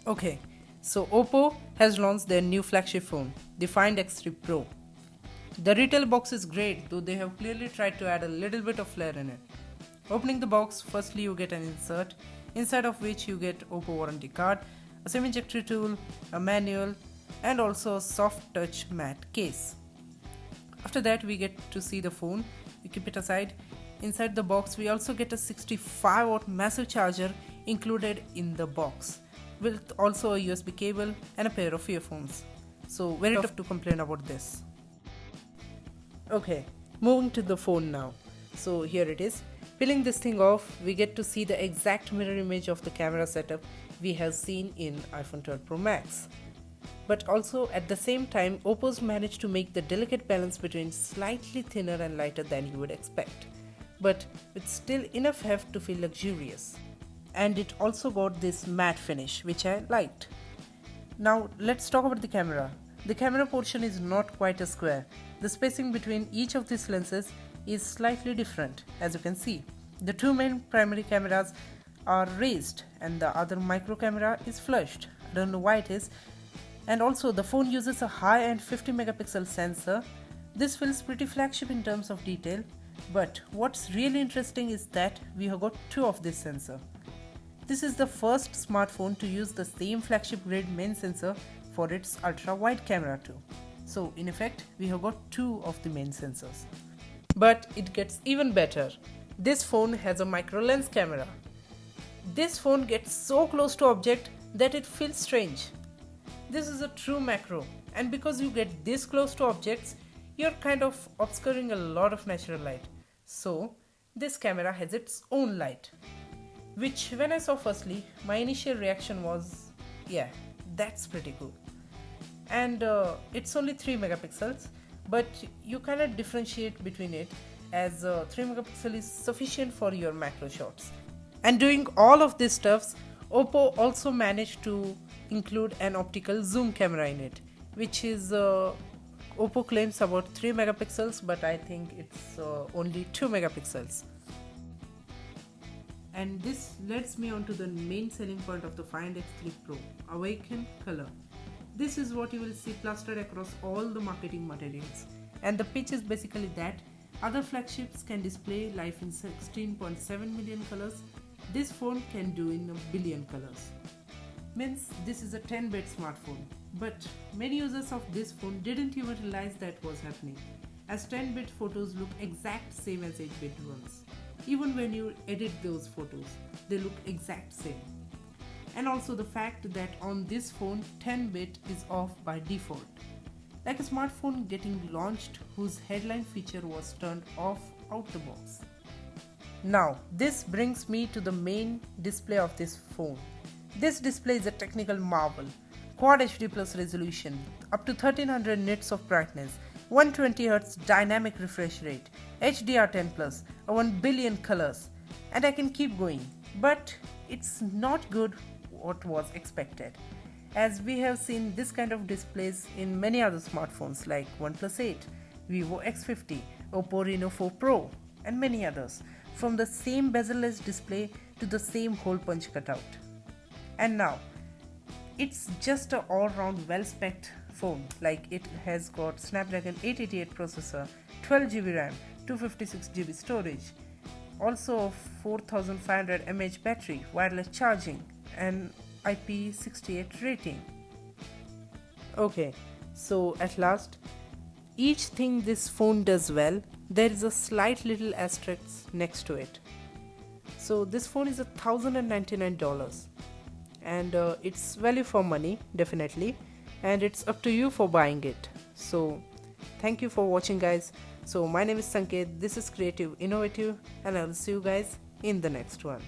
Okay, so Oppo has launched their new flagship phone, the Find X3 Pro. The retail box is great, though they have clearly tried to add a little bit of flair in it. Opening the box, firstly you get an insert, inside of which you get Oppo warranty card, a SIM ejector tool, a manual, and also a soft touch matte case. After that we get to see the phone, we keep it aside. Inside the box we also get a 65-watt massive charger included in the box, with also a USB cable and a pair of earphones. So very tough to complain about this. Okay, moving to the phone now. So here it is. Peeling this thing off, we get to see the exact mirror image of the camera setup we have seen in iPhone 12 Pro Max. But also at the same time, Oppo's managed to make the delicate balance between slightly thinner and lighter than you would expect, but with still enough heft to feel luxurious. And it also got this matte finish, which I liked. Now let's talk about the camera. The camera portion is not quite a square. The spacing between each of these lenses is slightly different, as you can see. The two main primary cameras are raised and the other micro camera is flushed. I don't know why it is. And also the phone uses a high-end 50 megapixel sensor. This feels pretty flagship in terms of detail, but what's really interesting is that we have got two of this sensor. This is the first smartphone to use the same flagship grade main sensor for its ultra wide camera too. So in effect we have got two of the main sensors. But it gets even better. This phone has a micro lens camera. This phone gets so close to object that it feels strange. This is a true macro, and because you get this close to objects, you're kind of obscuring a lot of natural light. So this camera has its own light, which when I saw firstly, my initial reaction was, yeah, that's pretty cool. And it's only 3 megapixels, but you cannot differentiate between it, as 3 megapixel is sufficient for your macro shots. And doing all of these stuffs, Oppo also managed to include an optical zoom camera in it, which is Oppo claims about 3 megapixels, but I think it's only 2 megapixels. And this leads me on to the main selling point of the Find X3 Pro, Awaken Color. This is what you will see plastered across all the marketing materials, and the pitch is basically that other flagships can display life in 16.7 million colors. This phone can do in a billion colors. Means this is a 10-bit smartphone, but many users of this phone didn't even realize that was happening, as 10-bit photos look exact same as 8-bit ones. Even when you edit those photos, they look exact same. And also the fact that on this phone 10-bit is off by default, like a smartphone getting launched whose headline feature was turned off out the box. Now this brings me to the main display of this phone. This display is a technical marvel. Quad HD plus resolution, up to 1300 nits of brightness, 120Hz dynamic refresh rate, HDR10 plus, 1 billion colors, and I can keep going. But it's not good what was expected, as we have seen this kind of displays in many other smartphones like OnePlus 8, Vivo X50, Oppo Reno 4 Pro, and many others, from the same bezel-less display to the same hole punch cutout. And now it's just an all-round well-spec'd phone, like it has got Snapdragon 888 processor, 12GB RAM, 256GB storage, also 4500 mAh battery, wireless charging, and IP68 rating. Okay, so at last, each thing this phone does well, there is a slight little asterisk next to it. So this phone is $1,099, and it's value for money, definitely, and it's up to you for buying it. So thank you for watching, guys. So my name is Sanket, this is Creative Innovative, and I will see you guys in the next one.